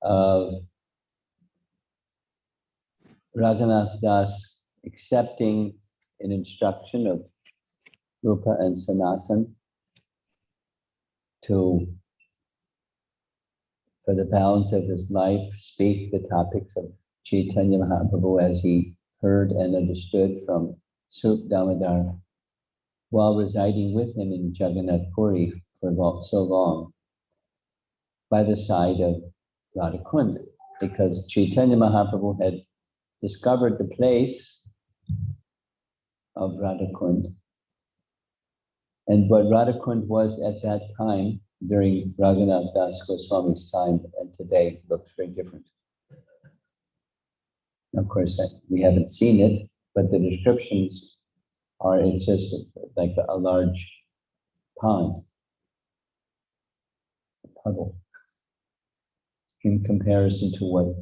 of Raghunath Das accepting an instruction of Rupa and Sanatan to, for the balance of his life, speak the topics of Chaitanya Mahaprabhu as he heard and understood from Sup Damodar while residing with him in Jagannath Puri for so long by the side of Radha Kund, because Chaitanya Mahaprabhu had discovered the place of Radha Kund. And what Radha Kund was at that time, during Raghunath Das Goswami's time, and today looks very different. Of course, we haven't seen it, but the descriptions are, it's just like a large pond, a puddle, in comparison to what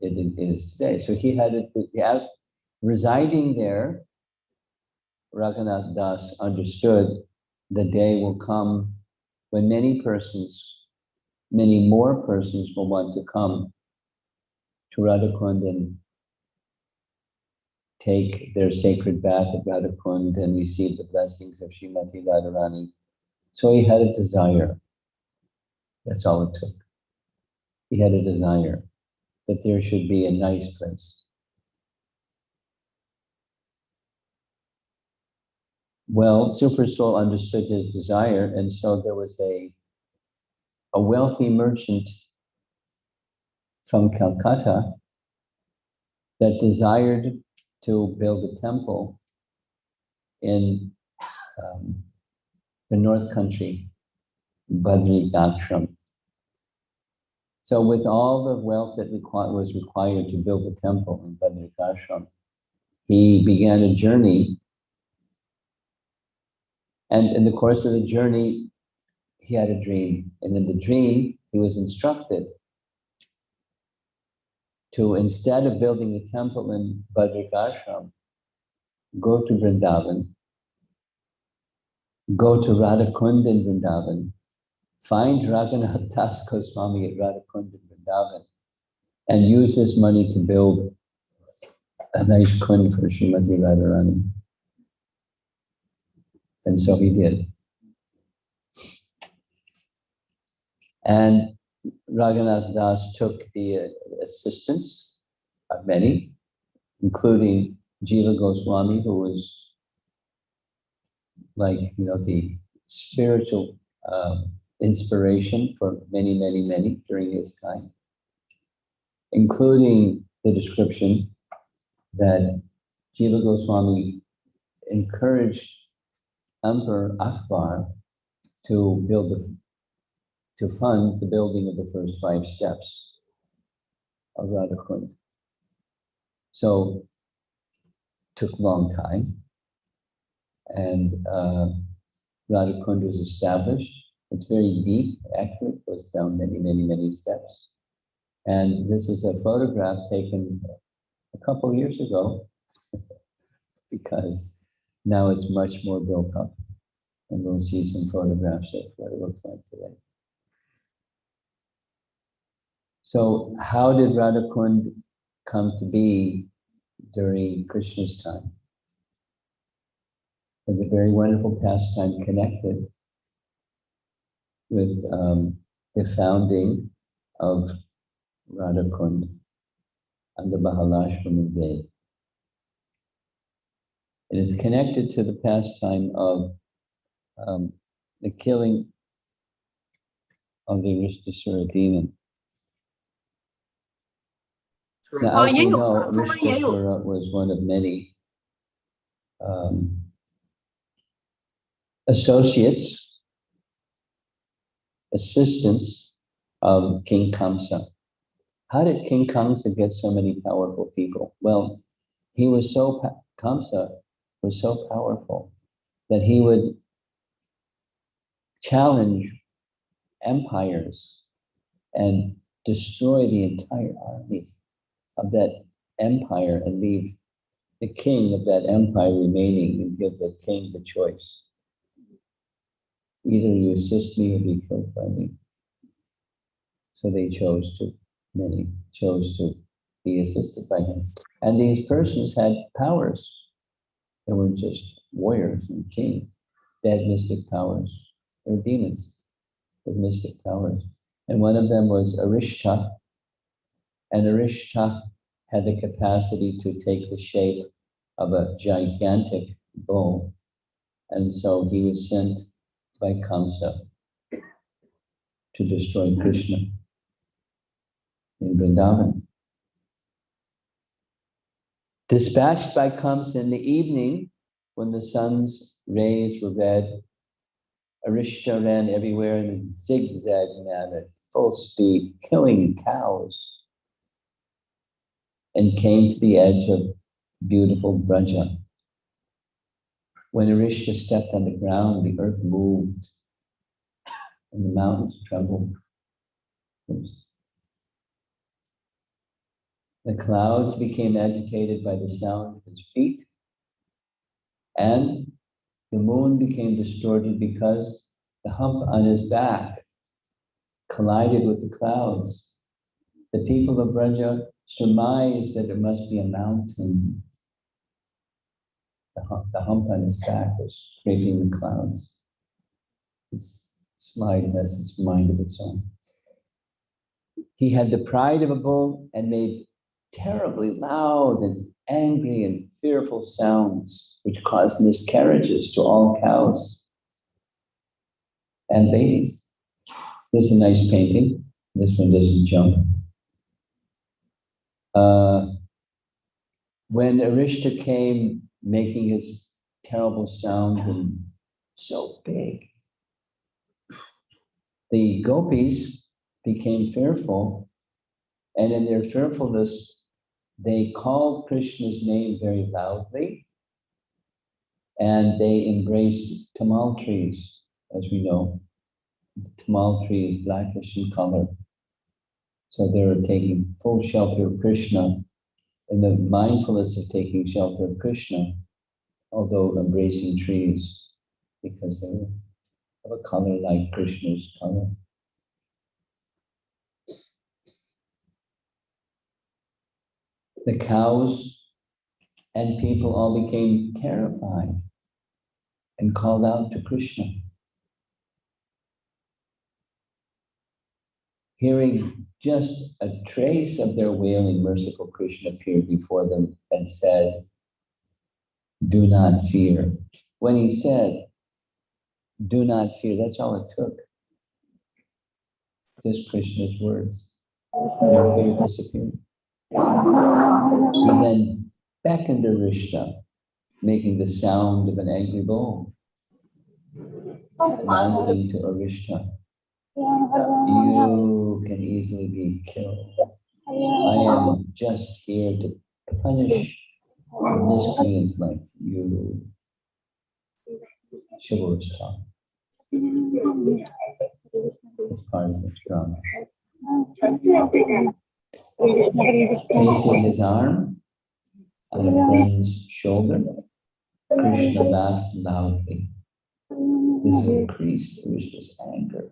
it is today. So he had residing there, Raghunath Das understood the day will come when many more persons will want to come to Radha Kund and take their sacred bath at Radha Kund and receive the blessings of Srimati Radharani. So he had a desire. That's all it took. He had a desire that there should be a nice place. Well, Super Soul understood his desire, and so there was a wealthy merchant from Calcutta that desired to build a temple in the North Country, Badri Daksham. So with all the wealth that was required to build a temple in Badri Daksham, he began a journey. And in the course of the journey, he had a dream. And in the dream, he was instructed to, instead of building a temple in Badri Ashram, go to Vrindavan, go to Radha Kund in Vrindavan, find Raghunath Das Goswami at Radha Kund in Vrindavan, and use this money to build a nice kund for Srimati Radharani. And so he did. And Raghunath Das took the assistance of many, including Jiva Goswami, who was like, the spiritual inspiration for many during his time, including the description that Jiva Goswami encouraged Emperor Akbar to fund the building of the first 5 steps of Radha Kund. So it took a long time, and Radha Kund was established. It's very deep, actually, it goes down many steps. And this is a photograph taken a couple years ago, because now it's much more built up. And we'll see some photographs of what it looks like today. So how did Radha Kund come to be during Krishna's time? It's a very wonderful pastime connected with the founding of Radha Kund and the Mahalashram Day. It is connected to the pastime of the killing of the Arista-sura demon. Now, as we know, Arista-sura was one of many assistants of King Kamsa. How did King Kamsa get so many powerful people? Well, Kamsa was so powerful that he would challenge empires and destroy the entire army of that empire and leave the king of that empire remaining and give the king the choice. Either you assist me or be killed by me. So they chose to Many chose to be assisted by him. And these persons had powers. They weren't just warriors and kings. They had mystic powers. They were demons with mystic powers. And one of them was Arista. And Arista had the capacity to take the shape of a gigantic bull. And so he was sent by Kamsa to destroy Krishna in Vrindavan. Dispatched by Kamsa in the evening, when the sun's rays were red, Arista ran everywhere in a zigzag manner, full speed, killing cows, and came to the edge of beautiful Braja. When Arista stepped on the ground, the earth moved and the mountains trembled. The clouds became agitated by the sound of his feet, and the moon became distorted because the hump on his back collided with the clouds. The people of Braja surmised that it must be a mountain. The hump on his back was scraping the clouds. This slide has its mind of its own. He had the pride of a bull and made terribly loud and angry and fearful sounds, which caused miscarriages to all cows and babies. This is a nice painting. This one doesn't jump. When Arista came making his terrible sound and so big, the gopis became fearful, and in their fearfulness, they called Krishna's name very loudly, and they embraced tamal trees, as we know. The tamal tree is blackish in color. So they were taking full shelter of Krishna, in the mindfulness of taking shelter of Krishna, although embracing trees, because they were of a color like Krishna's color. The cows and people all became terrified and called out to Krishna. Hearing just a trace of their wailing, merciful Krishna appeared before them and said, "Do not fear." When he said, "Do not fear," that's all it took. Just Krishna's words. Their fear disappeared. He then beckoned Arista, making the sound of an angry bull, announcing to Arista, "You can easily be killed. I am just here to punish miscreants like you." Shivarista. It's part of the drama. Placing his arm on a friend's shoulder, Krishna laughed loudly. This increased Arishta's anger,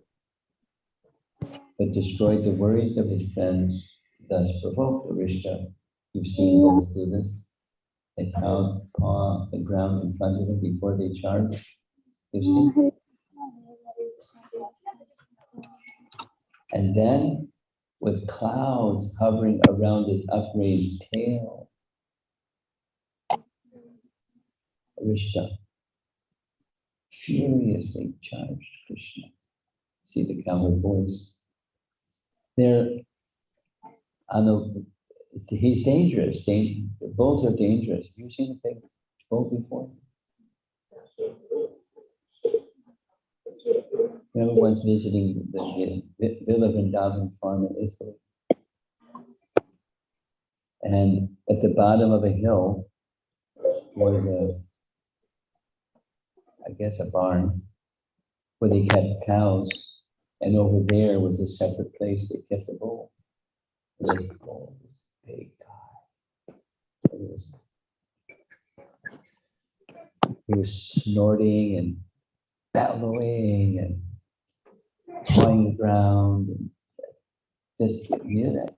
but destroyed the worries of his friends, thus provoked Arista. You've seen bulls do this. They paw the ground in front of them before they charge. You've seen? And then, with clouds hovering around his upraised tail, Arista furiously charged Krishna. See the cowherd boys? He's dangerous. The bulls are dangerous. Have you seen a big bull before? I remember once visiting the Villa Vrindavan farm in Italy. And at the bottom of a hill was a barn where they kept cows. And over there was a separate place they kept a bull. And this bull was a big guy. He was snorting and bellowing and pawing the ground, and just, you know, that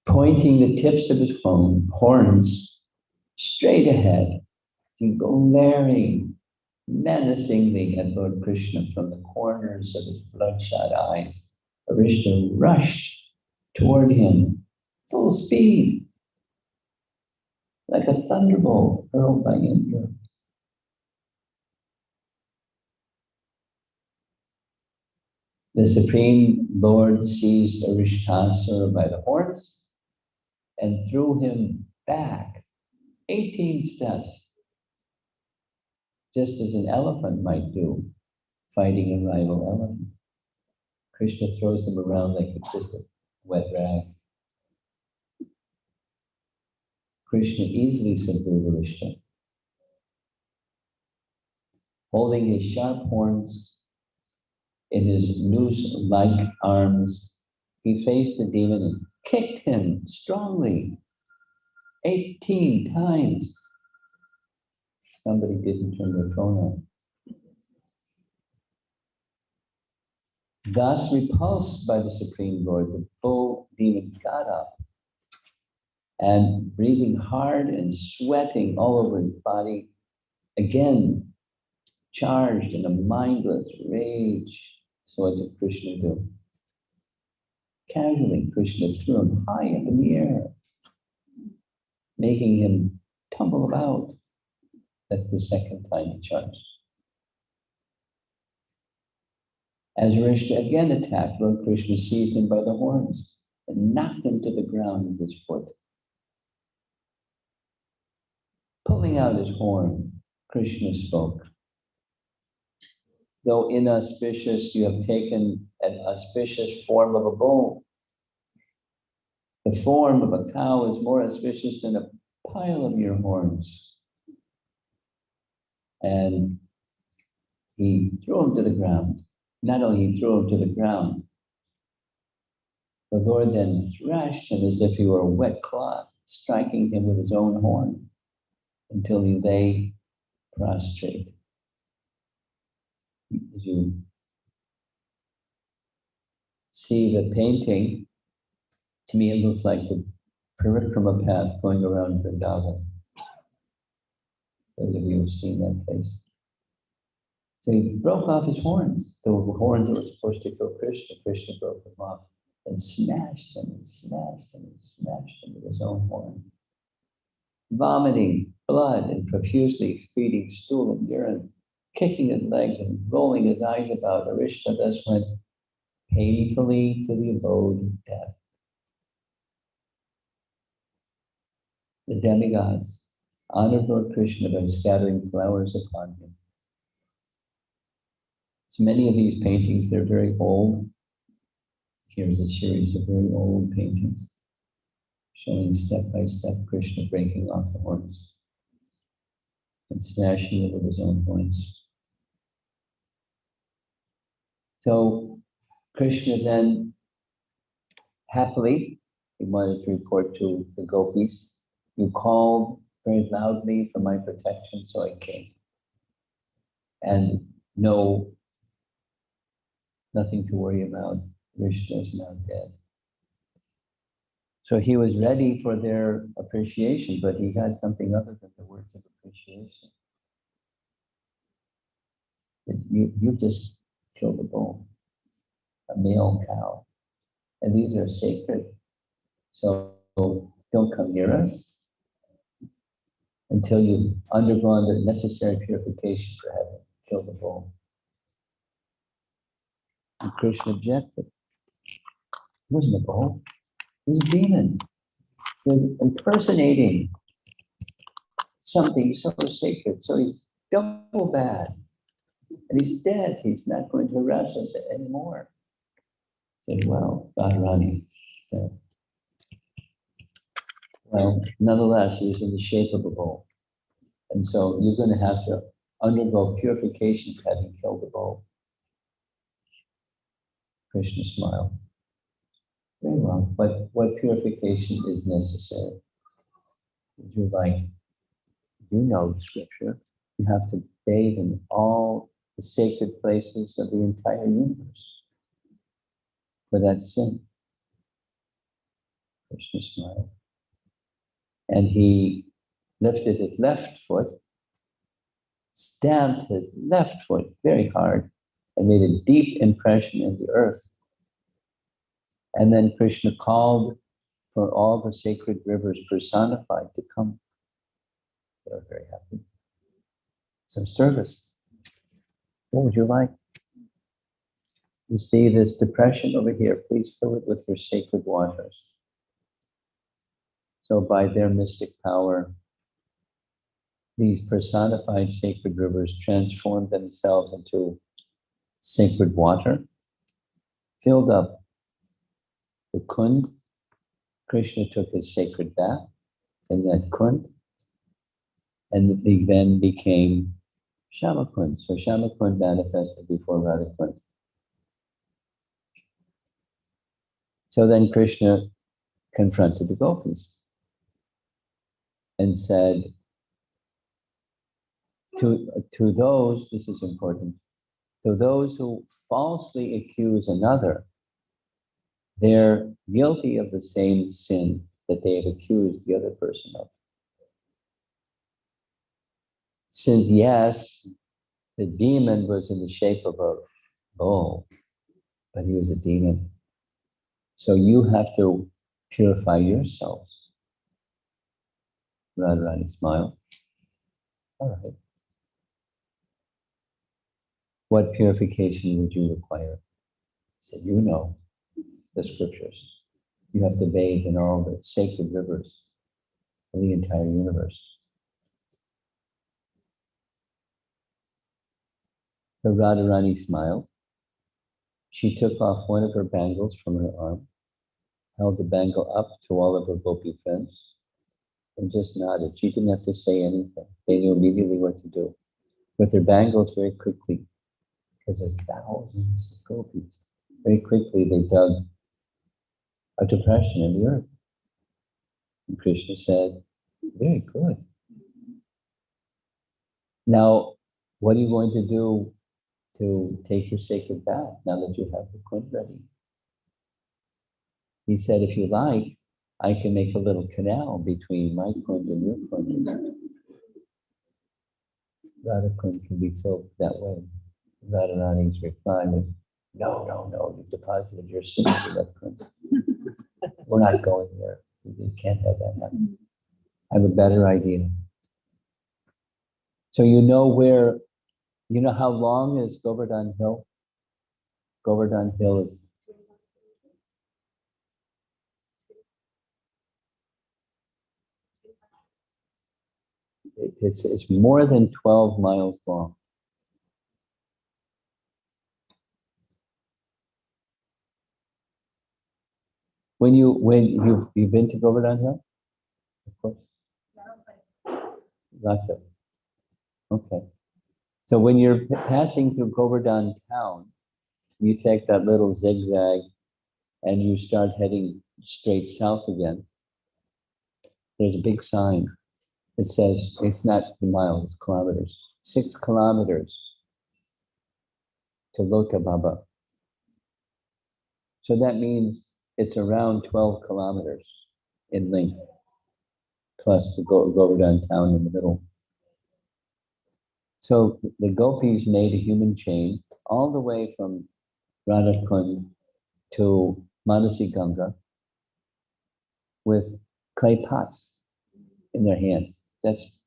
pointing the tips of his horns straight ahead, glaring menacingly at Lord Krishna from the corners of his bloodshot eyes. Arista rushed toward him, full speed, like a thunderbolt hurled by Indra. The Supreme Lord seized Aristasura by the horns and threw him back 18 steps, just as an elephant might do, fighting a rival elephant. Krishna throws him around like it's just a wet rag. Krishna easily subdued Arista. Holding his sharp horns in his noose-like arms, he faced the demon and kicked him strongly 18 times. Somebody didn't turn their phone on. Thus repulsed by the Supreme Lord, the bull demon got up and, breathing hard and sweating all over his body, again charged in a mindless rage. So what did Krishna do? Casually, Krishna threw him high up in the air, making him tumble about. That's the second time he charged. As Arista again attacked, Lord Krishna seized him by the horns and knocked him to the ground with his foot. Pulling out his horn, Krishna spoke. Though inauspicious, you have taken an auspicious form of a bull. The form of a cow is more auspicious than a pile of your horns. And he threw him to the ground. Not only he threw him to the ground, the Lord then thrashed him as if he were a wet cloth, striking him with his own horn until he lay prostrate. As you see the painting, to me it looks like the parikrama path going around Vrindavan. Those of you who've seen that place. So he broke off his horns. The horns that were supposed to kill Krishna, Krishna broke them off and smashed him and smashed him and smashed him with his own horn. Vomiting blood and profusely excreting stool and urine, kicking his legs and rolling his eyes about, Arista thus went painfully to the abode of death. The demigods honored Lord Krishna by scattering flowers upon him. So many of these paintings, they're very old. Here's a series of very old paintings showing step by step Krishna breaking off the horns and smashing it with his own horns. So Krishna then happily, he wanted to report to the gopis, you called very loudly for my protection, so I came. And nothing to worry about. Krishna is now dead. So he was ready for their appreciation, but he had something other than the words of appreciation. You just killed a bull, a male cow, and these are sacred. So don't come near us until you've undergone the necessary purification for having killed the bull. And Krishna objected. It wasn't a bull. It was a demon. He was impersonating something so sacred. So he's double bad. And he's dead. He's not going to harass us anymore. I said, well, Radharani said, well, nonetheless, he was in the shape of a bull. And so you're going to have to undergo purification for having killed the bull. Krishna smiled. Very well, but what purification is necessary? Would you like, you know the scripture, you have to bathe in all the sacred places of the entire universe for that sin. Krishna smiled. And he lifted his left foot, stamped his left foot very hard, and made a deep impression in the earth. And then Krishna called for all the sacred rivers personified to come. They were very happy. Some service. What would you like? You see this depression over here, please fill it with your sacred waters. So by their mystic power, these personified sacred rivers transformed themselves into sacred water, filled up the Kund. Krishna took his sacred bath in that Kund, and he then became Shama Kund. So Shama Kund manifested before Radha Kund. So then Krishna confronted the gopis and said to those, this is important, to those who falsely accuse another, they're guilty of the same sin that they have accused the other person of. Since, yes, the demon was in the shape of a bull, but he was a demon. So you have to purify yourselves. Radharani smiled. All right. What purification would you require? He said, you know the scriptures. You have to bathe in all the sacred rivers of the entire universe. So Radharani smiled. She took off one of her bangles from her arm, held the bangle up to all of her gopi friends, and just nodded. She didn't have to say anything. They knew immediately what to do. With their bangles, very quickly, because of thousands of gopis, very quickly they dug a depression in the earth. And Krishna said, very good. Now, what are you going to do to take your sacred bath now that you have the Kund ready? He said, if you like, I can make a little canal between my Kund and your Kund. Radha Kund can be filled that way. Radharani's reply was, no, you've deposited your sins in that Kund. We're not going there. You can't have that happen. I have a better idea. So you know how long is Govardhan Hill? Govardhan Hill is it's more than 12 miles long. When you've been to Govardhan Hill? Of course. Lots of. Okay. So when you're passing through Govardhan town, you take that little zigzag and you start heading straight south again. There's a big sign. It says, it's not miles, it's kilometers. 6 kilometers to Lota Baba. So that means it's around 12 kilometers in length, plus the Govardhan town in the middle. So the gopis made a human chain all the way from Radha Kund to Manasi Ganga with clay pots in their hands. That's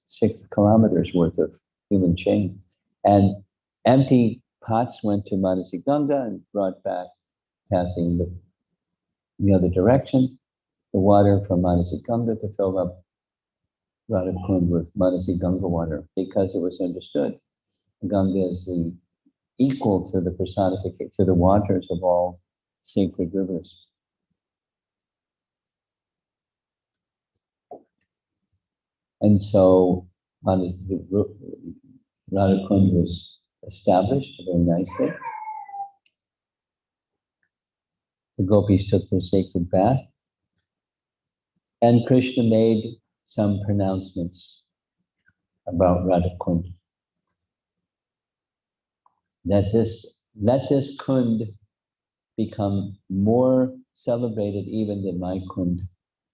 6 kilometers worth of human chain. And empty pots went to Manasi Ganga and brought back, passing the other direction, the water from Manasi Ganga to fill up Radha Kund with Manasi Ganga water, because it was understood Ganga is the equal to the personification, to the waters of all sacred rivers. And so Radha Kund was established very nicely. The gopis took their sacred bath, and Krishna made some pronouncements about Radha Kund. Let this Kund become more celebrated even the my Kund,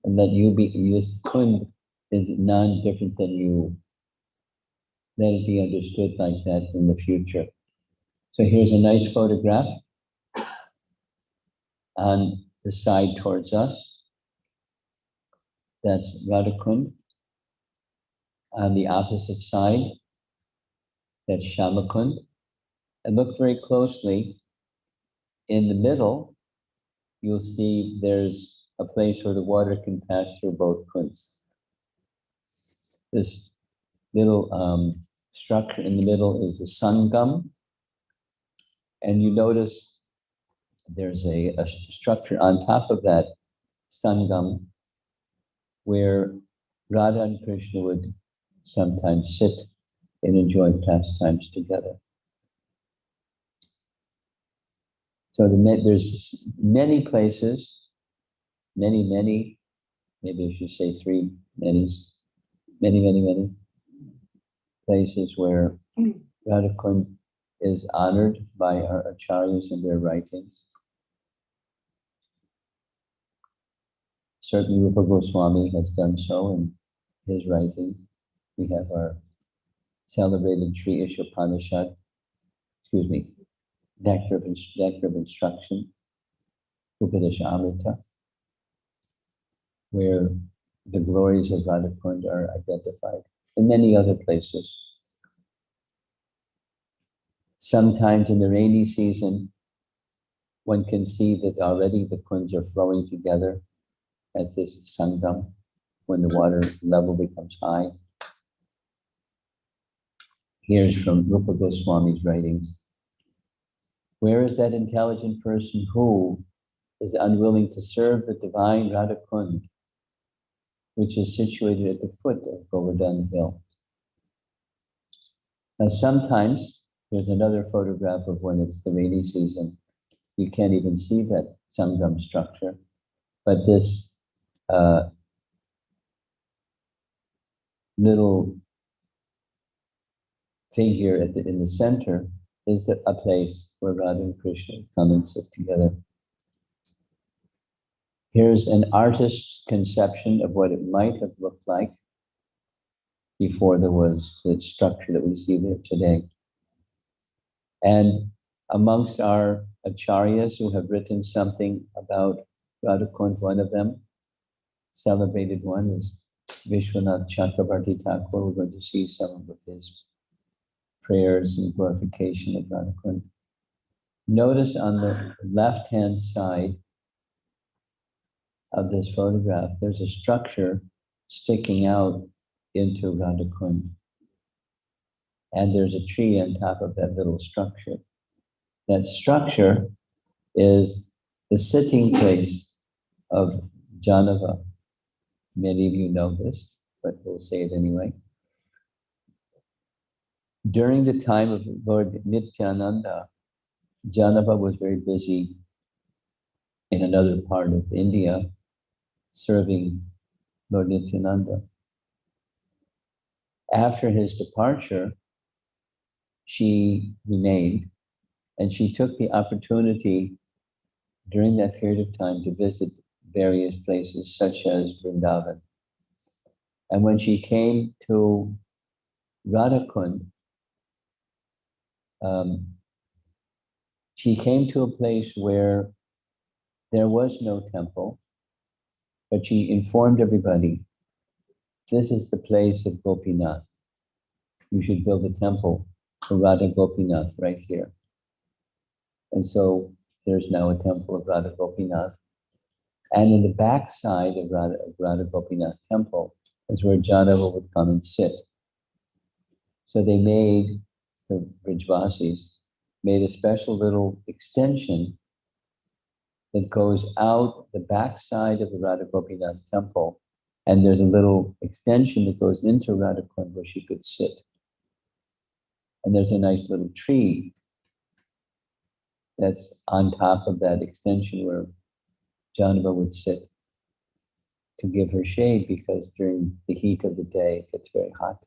and that you be, this Kund is none different than you. Let it be understood like that in the future. So here's a nice photograph on the side towards us. That's Radha Kund. On the opposite side, that's Shama Kund. And look very closely. In the middle, you'll see there's a place where the water can pass through both kunds. This little structure in the middle is the Sangam. And you notice there's a structure on top of that Sangam where Radha and Krishna would sometimes sit and enjoy pastimes together. So there's many places, many, maybe I should say many places where Radha Kund is honored by our acharyas in their writings. Certainly Rupa Goswami has done so in his writings. We have our celebrated Sri Ishopanishad, Nectar of Instruction, Upadesha Amrita, where the glories of Radha Kund are identified, and many other places. Sometimes in the rainy season, one can see that already the kunds are flowing together at this Sangam when the water level becomes high. Here's from Rupa Goswami's writings. Where is that intelligent person who is unwilling to serve the divine Radha Kund, which is situated at the foot of Govardhan Hill? Now sometimes, there's another photograph of when it's the rainy season. You can't even see that Sangam structure, but this little figure in the center is a place where Radha and Krishna come and sit together. Here's an artist's conception of what it might have looked like before there was the structure that we see there today. And amongst our acharyas who have written something about Radha Kund, one of them, celebrated one, is Vishwanath Chakrabarti Thakur. We're going to see some of his prayers and glorification of Radha Kund. Notice on the left-hand side of this photograph, there's a structure sticking out into Radha Kund. And there's a tree on top of that little structure. That structure is the sitting place of Janava. Many of you know this, but we'll say it anyway. During the time of Lord Nityananda, Janava was very busy in another part of India serving Lord Nityananda. After his departure, she remained, and she took the opportunity during that period of time to visit various places such as Vrindavan. And when she came to Radha Kund, she came to a place where there was no temple, but she informed everybody, this is the place of Gopinath. You should build a temple for Radha Gopinath right here. And so there's now a temple of Radha Gopinath. And in the back side of Radha Gopinath temple is where Janava would come and sit. So they made, the Brijvasis, made a special little extension that goes out the back side of the Radha Gopinath temple. And there's a little extension that goes into Radha Kund where she could sit. And there's a nice little tree that's on top of that extension where Janava would sit to give her shade, because during the heat of the day it gets very hot,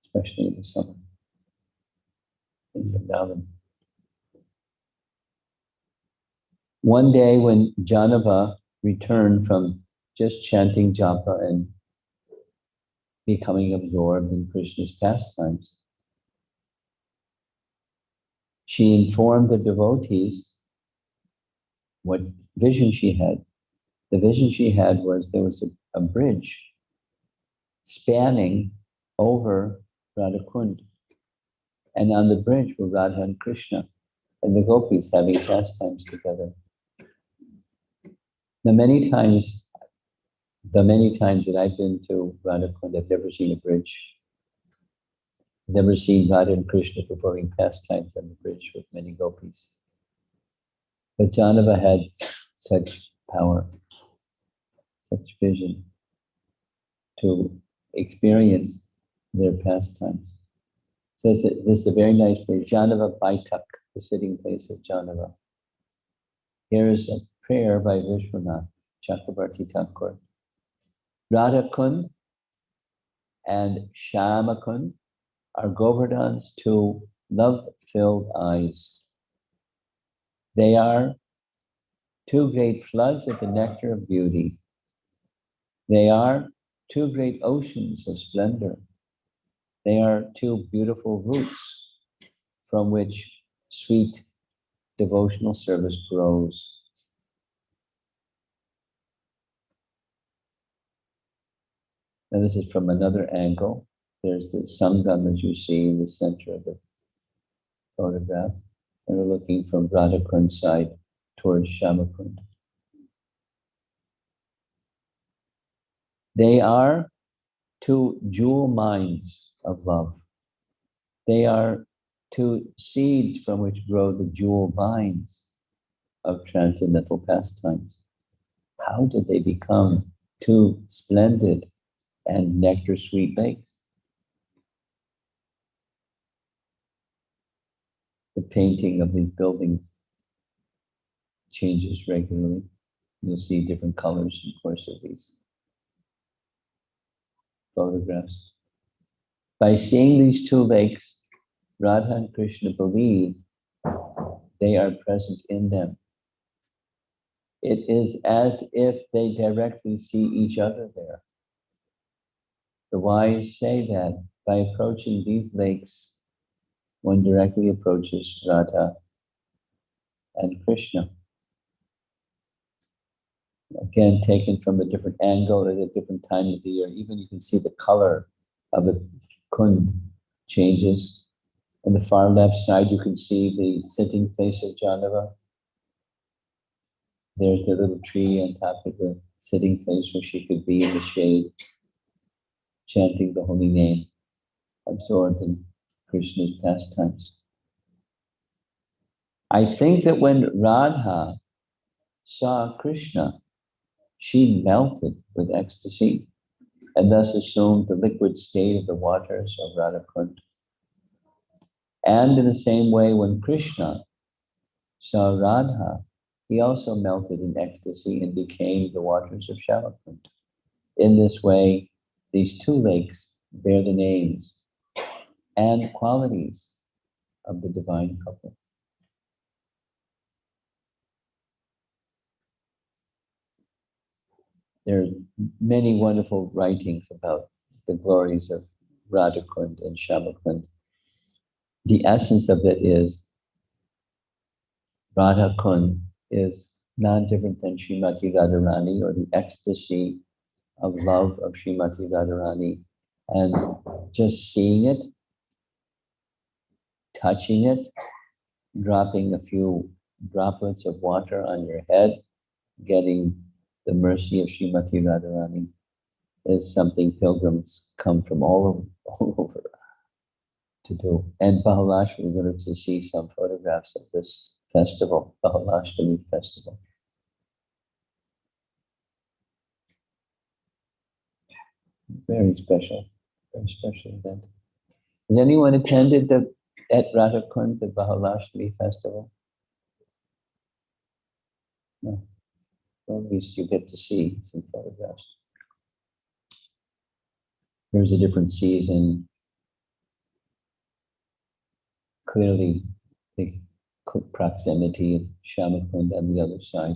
especially in the summer in Vrindavan. One day when Janava returned from just chanting japa and becoming absorbed in Krishna's pastimes, she informed the devotees what vision she had. The vision she had was there was a bridge spanning over Radha Kund. And on the bridge were Radha and Krishna and the gopis having pastimes together. The many times that I've been to Radha Kund, I've never seen a bridge. I've never seen Radha and Krishna performing pastimes on the bridge with many gopis. But Janava had such power, such vision to experience their pastimes. So this is a very nice place, Janava Baitak, the sitting place of Janava. Here is a prayer by Vishwanath Chakrabarti Thakur. Radha Kund and Shama Kund are Govardhan's two love-filled eyes. They are two great floods of the nectar of beauty. They are two great oceans of splendor. They are two beautiful roots from which sweet devotional service grows. Now this is from another angle. There's the Sangam as you see in the center of the photograph. And we're looking from Radha Kund's side towards Shama Kund. They are two jewel mines of love. They are two seeds from which grow the jewel vines of transcendental pastimes. How did they become two splendid and nectar-sweet lakes? The painting of these buildings changes regularly. You'll see different colors in the course of these photographs. By seeing these two lakes, Radha and Krishna believe they are present in them. It is as if they directly see each other there. The wise say that by approaching these lakes, one directly approaches Radha and Krishna. Again, taken from a different angle at a different time of the year. Even you can see the color of the Kund changes. On the far left side, you can see the sitting place of Janava. There's the little tree on top of the sitting place where she could be in the shade, chanting the holy name, absorbed in Krishna's pastimes. I think that when Radha saw Krishna, she melted with ecstasy and thus assumed the liquid state of the waters of Radha Kund. And in the same way, when Krishna saw Radha, he also melted in ecstasy and became the waters of Shama Kund. In this way, these two lakes bear the names and qualities of the divine couple. There are many wonderful writings about the glories of Radha Kund and Shama Kund. The essence of it is Radha Kund is non different than Srimati Radharani, or the ecstasy of love of Srimati Radharani. And just seeing it, touching it, dropping a few droplets of water on your head, getting the mercy of Srimati Radharani is something pilgrims come from all over to do. And Bahalashmi, we're going to see some photographs of this festival, Bahalashtami festival. Very special event. Has anyone attended at Radha Kund, the Bahalashtami festival? No. Well, at least you get to see some photographs. There's a different season. Clearly, the proximity of Shyamakund on the other side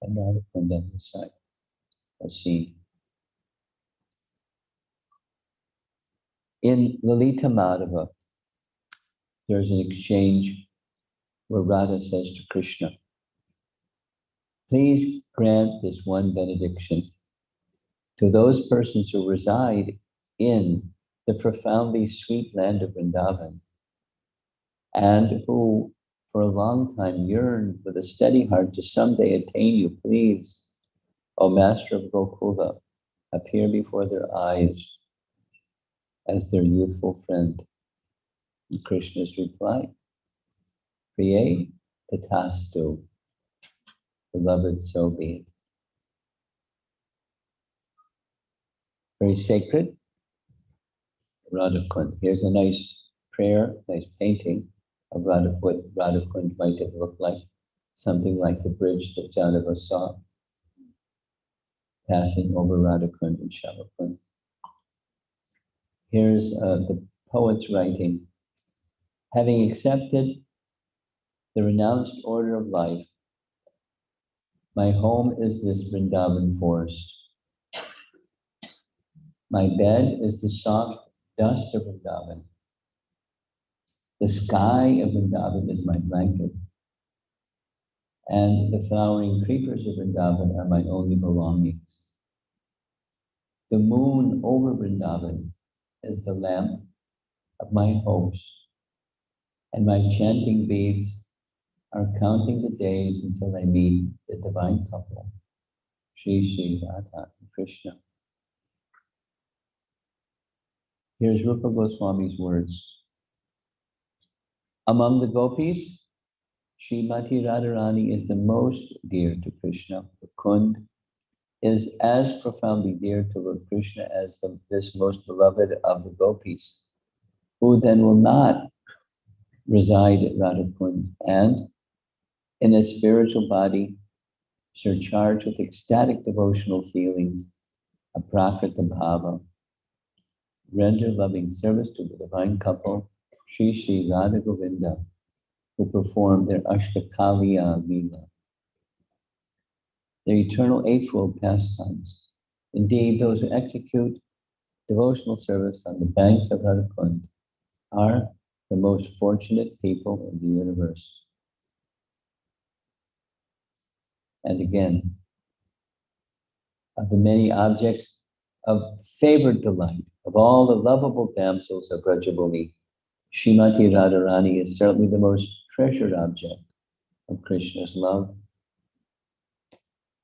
and Radha Kund on this side are seen. In Lalita Madhava, there's an exchange where Radha says to Krishna, please grant this one benediction to those persons who reside in the profoundly sweet land of Vrindavan and who for a long time yearn with a steady heart to someday attain you. Please, O Master of Gokula, appear before their eyes as their youthful friend. And Krishna's reply, Priye Tatastu, beloved, so be it. Very sacred, Radha Kund. Here's a nice prayer, nice painting of Radha, what Radha Kund might have looked like. Something like the bridge that Jadava saw passing over Radha Kund and Shama Kund. Here's the poet's writing. Having accepted the renounced order of life, my home is this Vrindavan forest. My bed is the soft dust of Vrindavan. The sky of Vrindavan is my blanket. And the flowering creepers of Vrindavan are my only belongings. The moon over Vrindavan is the lamp of my hopes, and my chanting beads are counting the days until I meet the divine couple, Shri Radha and Krishna. Here's Rupa Goswami's words. Among the gopis, Srimati Radharani is the most dear to Krishna. Kund is as profoundly dear to Lord Krishna as this most beloved of the gopis, who then will not reside at Radha Kund and in a spiritual body surcharged with ecstatic devotional feelings, a prakrita bhava, render loving service to the divine couple, Shri Radha Govinda, who perform their Ashtakaliya Leela, their eternal eightfold pastimes. Indeed, those who execute devotional service on the banks of Radha Kund are the most fortunate people in the universe. And again, of the many objects of favored delight, of all the lovable damsels of Brajabhumi, Srimati Radharani is certainly the most treasured object of Krishna's love.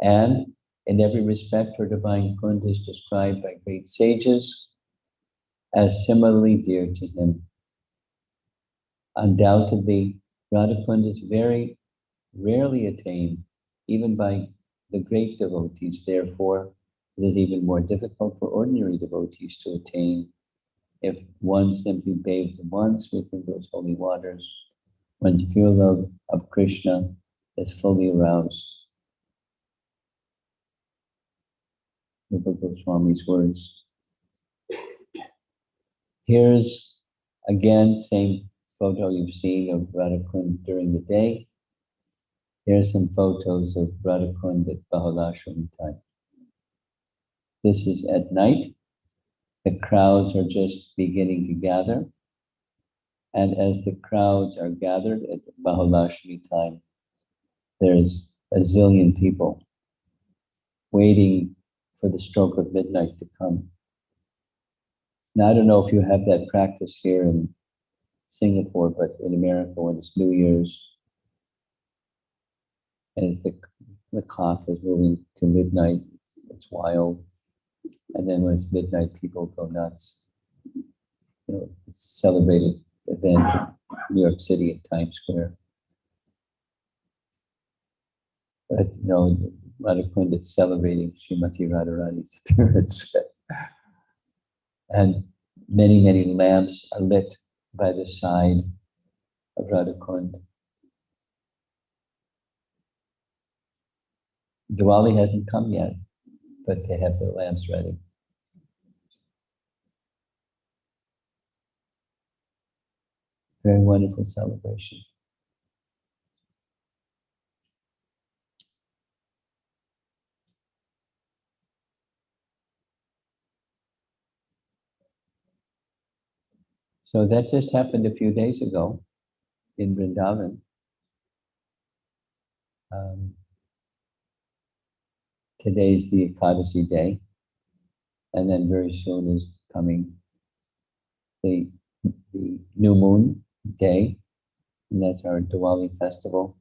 And in every respect, her divine Kund is described by great sages as similarly dear to him. Undoubtedly, Radha Kund is very rarely attained, even by the great devotees. Therefore, it is even more difficult for ordinary devotees to attain. If one simply bathes once within those holy waters, one's pure love of Krishna is fully aroused. Rupa Goswami's words. Here's again, same photo you've seen of Radha Kund during the day. Here's some photos of Radha Kund at Bahalashram time. This is at night. The crowds are just beginning to gather. And as the crowds are gathered at Bahalashmi time, there's a zillion people waiting for the stroke of midnight to come. Now, I don't know if you have that practice here in Singapore, but in America, when it's New Year's, as the clock is moving to midnight, it's wild. And then when it's midnight, people go nuts. You know, it's a celebrated event in New York City at Times Square. But you know, Radha Kund is celebrating Srimati Radharani's appearance. And many, many lamps are lit by the side of Radha Kund. Diwali hasn't come yet, but they have their lamps ready. Very wonderful celebration. So that just happened a few days ago in Vrindavan. Today's the Ekadasi day, and then very soon is coming the new moon day, and that's our Diwali festival.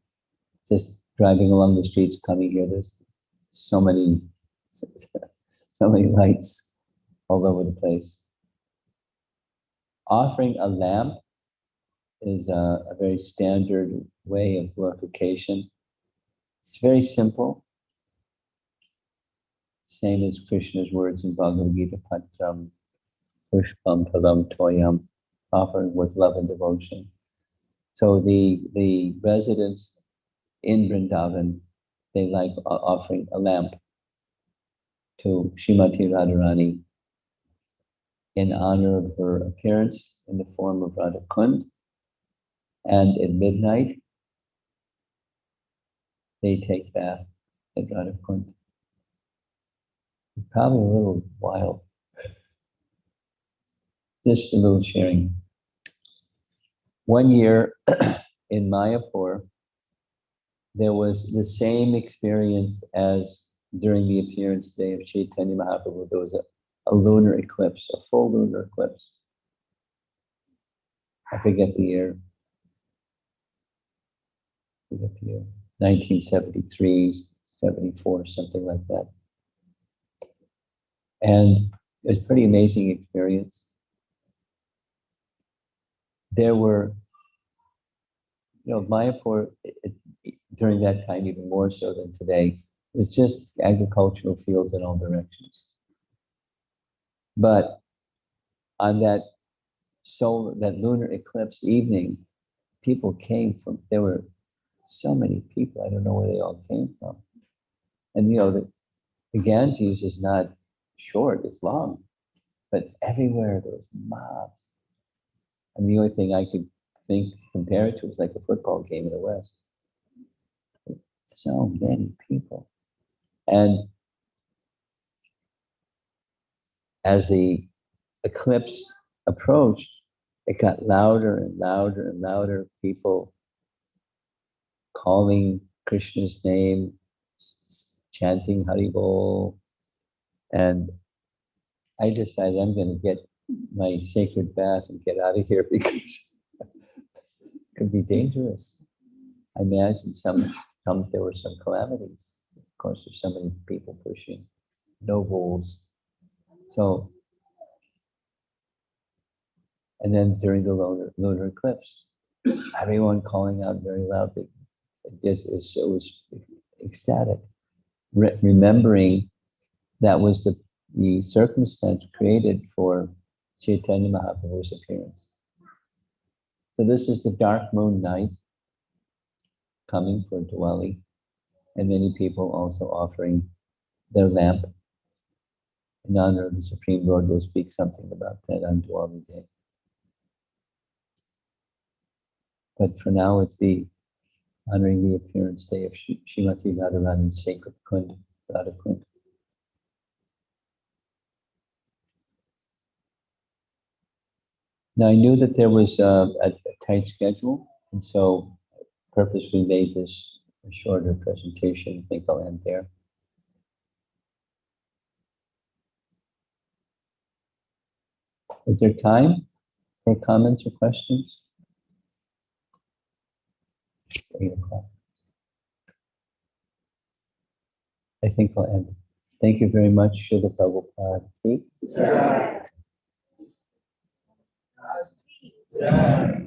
Just driving along the streets, coming here, there's so many lights all over the place. Offering a lamp is a very standard way of glorification. It's very simple. Same as Krishna's words in Bhagavad Gita, Patram, Pushpam, Palam, Toyam, offering with love and devotion. So the residents in Vrindavan, they like offering a lamp to Srimati Radharani in honor of her appearance in the form of Radha Kund. And at midnight, they take bath at Radha Kund. Probably a little wild. Just a little sharing. One year in Mayapur, there was the same experience as during the appearance day of Chaitanya Mahaprabhu. There was a lunar eclipse, a full lunar eclipse. I forget the year. 1973, 74, something like that. And it was a pretty amazing experience. There were, Mayapur, during that time, even more so than today, it's just agricultural fields in all directions. But on that lunar eclipse evening, people came from, there were so many people, I don't know where they all came from. And the Ganges is not short, it's long, but everywhere there was mobs. And the only thing I could think to compare it to was like a football game in the West. So many people. And as the eclipse approached, it got louder and louder and louder. People calling Krishna's name, chanting Hari Bol. And I decided I'm going to get my sacred bath and get out of here because it could be dangerous. I imagine there were some calamities. Of course, there's so many people pushing, no rules. So, and then during the lunar eclipse, everyone calling out very loudly. It was ecstatic, remembering that was the circumstance created for Chaitanya Mahaprabhu's appearance. So this is the dark moon night coming for Diwali, and many people also offering their lamp in honor of the Supreme Lord. We'll speak something about that on Diwali Day. But for now, it's honoring the appearance day of Srimati Radharani's sacred Kund, Radha Kund. Now I knew that there was a tight schedule, and so purposely made this a shorter presentation. I think I'll end there. Is there time for comments or questions? It's 8 o'clock. I think I'll end. Thank you very much, Srila Prabhupada. Yeah. Yeah.